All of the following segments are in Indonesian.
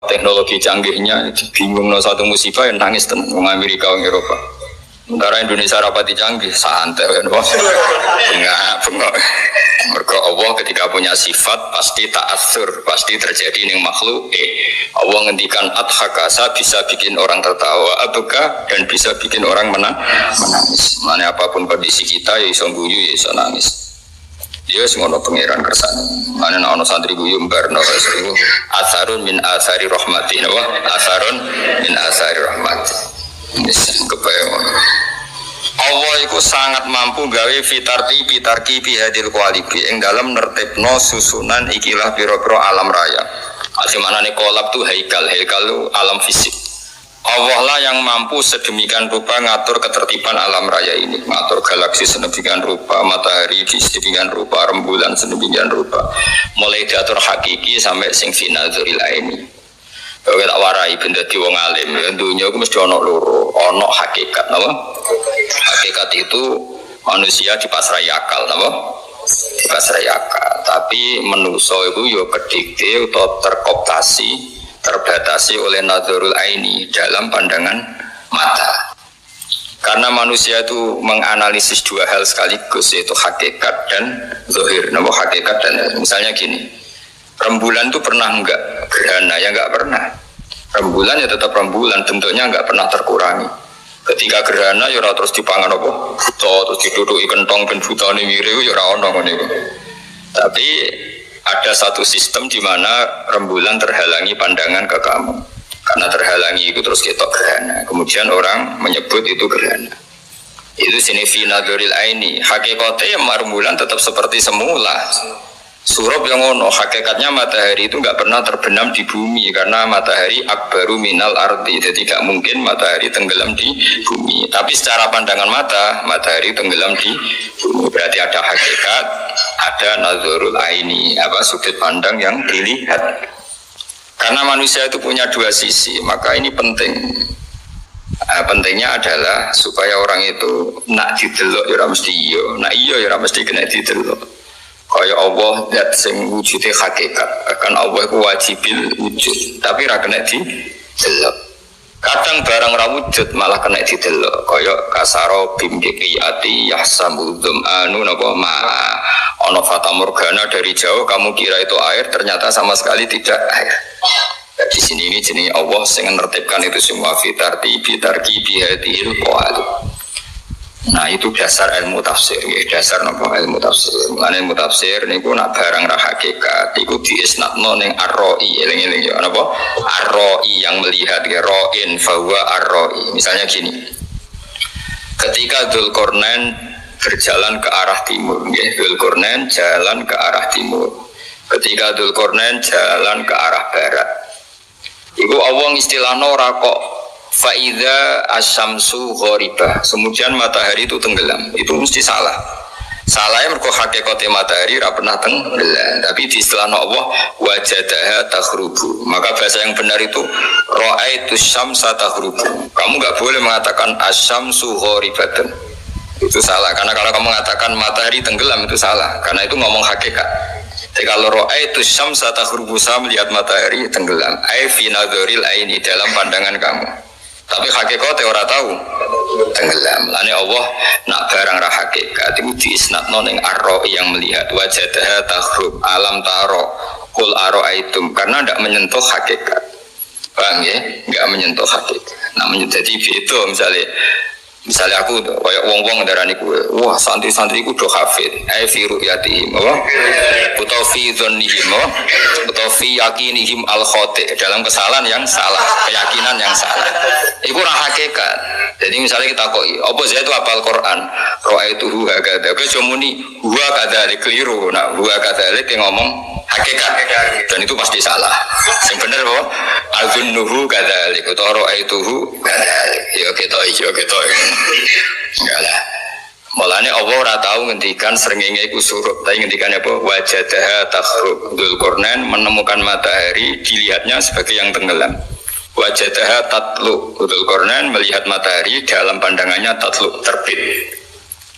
teknologi canggihnya bingung no satu musibah yang nangis tenang orang Amerika orang Eropa. Sementara Indonesia rapati canggih santai kan bos. Bengak. Mergo Allah ketika punya sifat pasti ta'atsur, pasti terjadi ning makhluk. Allah ngendikan adhakasa bisa bikin orang tertawa, abuka dan bisa bikin orang menangis. Mana apapun kondisi kita ya iso guyu ya iso nangis. Dia semono pangeran kersane. Mana ana santri guyu mbarno itu asarun min asari rahmati wa asarun min asari rahmati. Kebayang. Allah itu sangat mampu gawe fitarti bihadil kualibi yang dalam nertibno susunan ikilah biro-biro alam raya. Asimana nih kolab tuh haikal tuh alam fisik. Allah lah yang mampu sedemikian rupa ngatur ketertiban alam raya ini, ngatur galaksi sedemikian rupa, matahari sedemikian rupa, rembulan sedemikian rupa, mulai diatur hakiki sampai sing finazuril ini. Kalau tak warai benda di wong alim, dunia itu mesti ono loro, ono hakikat, nama? Hakikat itu manusia dipasrai akal, nama? Dipasrai akal. Tapi manusia itu yo kedikte atau terkooptasi, terbatasi oleh nazarul aini dalam pandangan mata. Karena manusia itu menganalisis dua hal sekaligus, yaitu hakikat dan zahir. Nama hakikat dan misalnya gini. Rembulan itu pernah enggak gerhana? Ya enggak pernah. Rembulan ya tetap rembulan, bentuknya enggak pernah terkurangi. Ketika gerhana ya terus dipangan apa? Buta, terus diduduki kentong ben butane mire ya ora ono ngene iku. Tapi ada satu sistem di mana rembulan terhalangi pandangan ke kamu. Karena terhalangi itu terus ketok gerhana. Kemudian orang menyebut itu gerhana. Itu sini fi nadhuril aini. Hakikatnya rembulan tetap seperti semula. Surab yang ono hakikatnya matahari itu nggak pernah terbenam di bumi karena matahari akbaru minal ardi, jadi tidak mungkin matahari tenggelam di bumi. Tapi secara pandangan mata matahari tenggelam di bumi, berarti ada hakikat, ada nazarul aini, apa sudut pandang yang dilihat. Karena manusia itu punya dua sisi, maka ini penting. Pentingnya adalah supaya orang itu nak didelok ya mesti iyo, nak iyo ya mesti kena didelok. Kaya Allah zat sing wujude hakikat, kan Allah ku wajibil wujud, tapi ra kena didelok. Kadang barang ra wujud malah kena didelok, kaya kasaro bimdiqiyati yahsamudum anu napa ma. Ana fata morgana dari jauh kamu kira itu air, ternyata sama sekali tidak air. Di sini ini jenenge Allah sing nertibkan itu semua fitarti bihadil qawaid. Nah itu dasar ilmu tafsir, ya dasar nopo ilmu tafsir. Mengenai ilmu tafsir niku nak barang ra hakikat, iku diisnatno ning ar-ra'i, eling-eling ya napa? Ar-ra'i yang melihat ya ra'in fahuwa ar-ra'i. Misalnya gini. Ketika Dzulqarnain berjalan ke arah timur, nggih, Dzulqarnain jalan ke arah timur. Ketika Dzulqarnain jalan ke arah barat. Iku Allah istilahno ora kok faida asyamsu ghoribah, kemudian matahari itu tenggelam, itu mesti salah. Salahnya mergo hakikate matahari ra pernah tenggelam, tapi di istilah Allah wajadaha taghrubu. Maka bahasa yang benar itu ra'aitu syamsa taghrubu. Kamu enggak boleh mengatakan asyamsu ghoribatun. Itu salah, karena kalau kamu mengatakan matahari tenggelam itu salah, karena itu ngomong hakikat. Jadi kalau ra'aitu syamsa taghrubu, saya melihat matahari tenggelam, ai fi nadhuril aini, dalam pandangan kamu. Tapi hakikatnya orang tahu tenggelam. Lani Allah nak barang ra hakikat itu diisnatno ning ar-ra'i yang melihat wajadaha taghrub alam taro kul ara'aitum, karena tidak menyentuh hakikat. Paham ya? Enggak menyentuh hakikat. Nah menjadi itu misalnya aku kayak wong-wong darani ku, wah santri-santriku do hafid, ai fi ru'yatihim, apa? Utawa fi dzannihim, utawa fi yakinihim al-khati', dalam kesalahan yang salah, keyakinan yang salah. Iku ora hakikat. Jadi misalnya kita kok, apa saya itu hafal Quran, ra'aituhu hakadha, kowe aja muni huwa kadzalik, keliru. Nah, huwa kadzalik yang ngomong hakikat, dan itu pasti salah. Yang benar apa? Azunnuhu kadzalik, utawa ra'aituhu kadzalik. Ya kita. Enggak lah. Mulane Allah ora tahu ngendikan srengenge iku surup, tapi ngendikan apa? Wajadaha taghrub. Dzulqarnain menemukan matahari, dilihatnya sebagai yang tenggelam. Wajadaha tatlu. Dzulqarnain melihat matahari dalam pandangannya tatlu, terbit.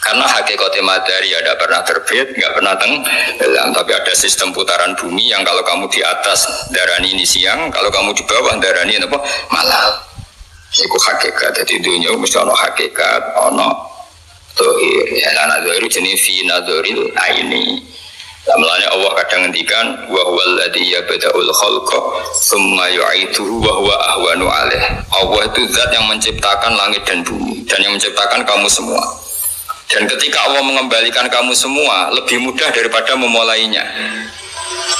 Karena hakikatnya materi ada pernah terbit, nggak pernah tenggelam, tapi ada sistem putaran bumi yang kalau kamu di atas darani ini siang, kalau kamu di bawah darani apa malam. Itu hakikat. Jadi dunia mesti ono hakikat, ono dohir. Ya, anak dohir jenis fi nadoril aini. Namanya Allah kadang ngendikan wa huwal ladzi yabda'ul khalqa tsumma yu'iduhu wa huwa ahwanu alaih. Allah itu zat yang menciptakan langit dan bumi dan yang menciptakan kamu semua. Dan ketika Allah mengembalikan kamu semua lebih mudah daripada memulainya.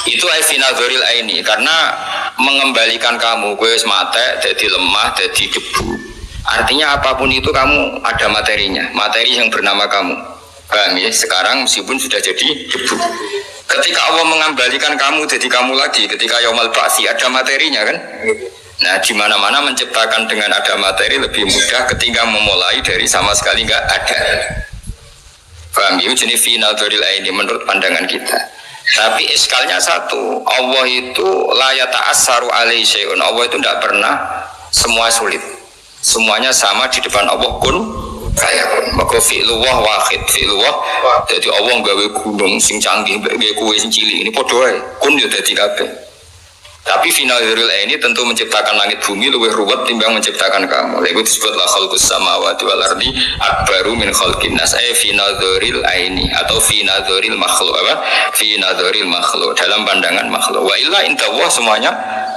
Itu finadzoril aini, karena mengembalikan kamu gue mate jadi lemah jadi debu. Artinya apapun itu kamu ada materinya, materi yang bernama kamu. Paham ya? Sekarang meskipun sudah jadi debu. Ketika Allah mengembalikan kamu jadi kamu lagi, ketika yaumul ba'tsi ada materinya kan? Nah, di mana-mana menciptakan dengan ada materi lebih mudah ketika memulai dari sama sekali enggak ada. Paham ya? Jenis finadzoril aini menurut pandangan kita. Tapi iskalnya satu, Allah itu la yata'assaru alaihi syai'un. Allah itu tidak pernah semua sulit. Semuanya sama di depan Allah kun fayakun. Maka fi'luwah wahid, fi'luwah. Jadi Allah gawe gunung sing canggih, gawe kue sing cilik. Ini podo ae. Kun yo dadi kabeh. Tapi finadzoril ini tentu menciptakan langit bumi lebih ruwet timbang menciptakan kamu. Itu disebutlah khalqus samawati wal ardi akbaru min khalqin nas. Finadzoril ini atau finadzoril makhluk apa? Finadzoril makhluk dalam pandangan makhluk. Wa illa inta Allah semuanya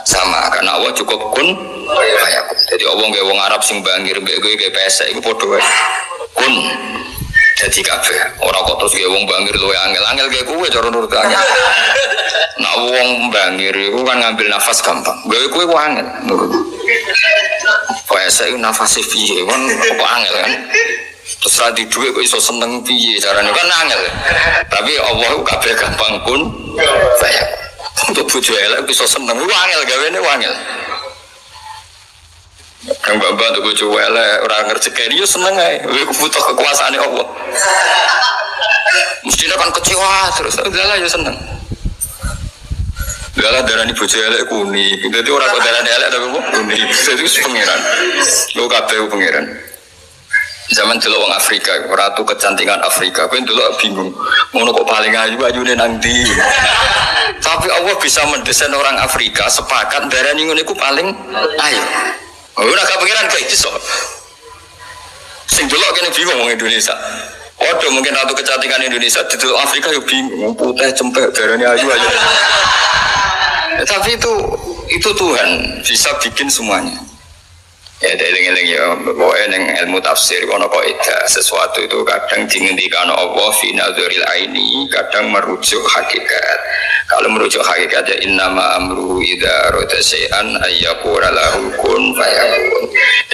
sama karena Allah cukup kun fayakun. Jadi Allah nggak wong Arab sing bangir mbek gue kayak pesek iku podo wae. Kun jadi kabeh. Ora kok terus nggak wong bangir luwe angel-angel kayak kowe cara nurut angel. Nak wong bangir iku kan ngambil nafas gampang. Gawe kowe ku angel nurut. Pesek iku nafase piye kon kok angel kan. Terus ra di dhuwit kok iso seneng piye carane kan angel. Tapi Allah ku kabeh gampang kun fayakun. Untuk bojo elek iso seneng ku angel gawene angel. Kang Bambang tuh bojo elek ora ngerjekeni yo seneng ae. Kowe butuh kekuasaane Allah. Mesti kan kecewa terus lah yo seneng. Lah darani bojo elek kuning. Dadi ora kok darani elek tapi kuning. Dadi wis pangeran. Lho kabeh pangeran. Zaman dulu orang Afrika, ratu kecantikan Afrika, kowe dulu bingung. Ngono kok paling ayu-ayune nang ndi. Tapi Allah bisa mendesain orang Afrika sepakat darani ngono iku paling ayu. Ora kepikiran kayak iso. Sing delok kene bingung wong Indonesia. Waduh mungkin ratu kecantikan Indonesia di Afrika yo bingung, putih cempek darane ayu-ayu. Tapi itu Tuhan bisa bikin semuanya. Ya eling-eling ya, pokoknya yang ilmu tafsir ono kaidah sesuatu itu kadang dingendikan Allah fi nadzoril aini, kadang merujuk hakikat. Kalau merujuk hakikat ya innama amruhu idza arada syai'an ayyaqula lahu kun fayakun.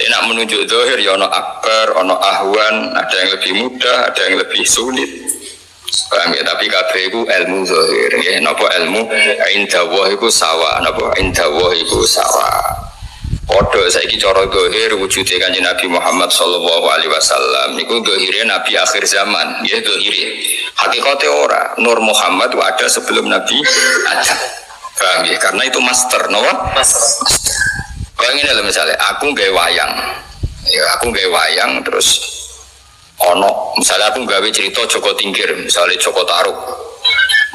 Nak menunjuk zahir ya ono akbar, ono ahwan, ada yang lebih mudah, ada yang lebih sulit. Paham ya? Tapi kabeh iku ilmu zahir ya, napa ilmu indallahi iku sawa, napa indallahi iku sawa. Podo saiki cara zahir wujude Kanjeng Nabi Muhammad sallallahu alaihi wasallam niku zahire nabi akhir zaman ya zahire. Hakikate ora. Nur Muhammad itu ada sebelum Nabi ada. Paham ya? Karena itu master, napa? Master. Kayak ngene lho misalnya aku gawe wayang. Ya aku gawe wayang terus ono misalnya aku gawe cerita Joko Tingkir, misalnya Joko Taruk.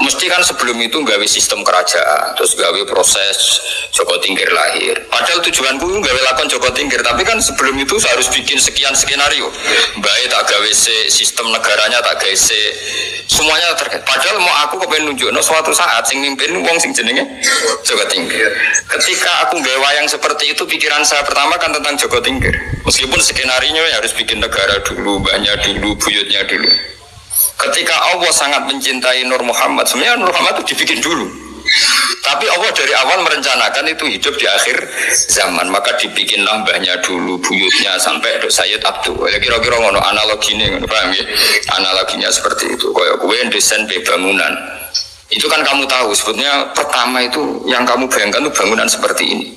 Mesti kan sebelum itu gawe sistem kerajaan, terus gawe proses Joko Tingkir lahir. Padahal tujuanku gawe lakon Joko Tingkir, tapi kan sebelum itu saya harus bikin sekian skenario. Baik tak gawe sistem negaranya, tak gawe semuanya terkait. Padahal mau aku kepengen nunjukno suatu saat sing mimpin wong sing jenenge Joko Tingkir. Ketika aku gawe wayang seperti itu, pikiran saya pertama kan tentang Joko Tingkir. Meskipun skenario harus bikin negara dulu, banyak dulu, buyutnya dulu. Ketika Allah sangat mencintai Nur Muhammad, sebenarnya Nur Muhammad itu dibikin dulu. Tapi Allah dari awal merencanakan itu hidup di akhir zaman, maka dibikinlah mbahnya dulu, buyutnya sampai Sayyid Abdul. Ya kira-kira ngono analoginya, paham ya? Analoginya seperti itu. Kayak gue desain bangunan. Itu kan kamu tahu sebetulnya pertama itu yang kamu bayangkan itu bangunan seperti ini.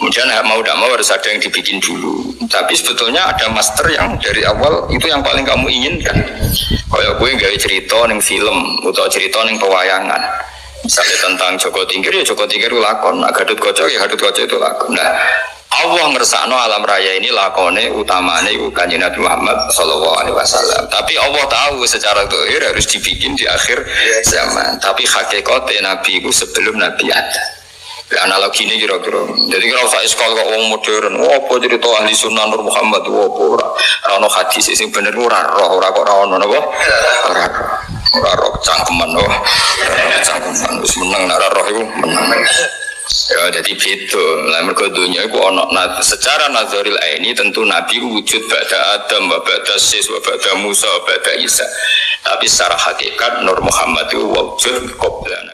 Kemudian mau tidak mau harus ada yang dibikin dulu. Tapi sebetulnya ada master yang dari awal itu yang paling kamu inginkan. Kayak gue gawe cerita ning film atau cerita ning pewayangan. Misalnya tentang Joko Tingkir ya Joko Tingkir itu lakon. Nah, Gatot Kaca ya Gatot Kaca itu lakon. Nah, Allah ngersakno alam raya ini lakone utamane Kanjeng Nabi Muhammad sallallahu alaihi wasallam. Tapi Allah tahu secara zahir harus dibikin di akhir zaman. Tapi hakikate Nabi itu sebelum Nabi ada. Analogi ini kira-kira. Jadi kalau saya sekolah kok orang modern, apa jadi toh ahli sunnah Nur Muhammad, apa ora hadis sing bener ora kok ora ono napa? Ora cangkeman cangkeman wis meneng ora roh iku meneng. Ya jadi beda. Lah mergo dunya iku ono secara nazaril aini tentu Nabi wujud ba'da Adam, ba'da Sis, ba'da Musa, ba'da Isa. Tapi secara hakikat Nur Muhammad itu wujud qabla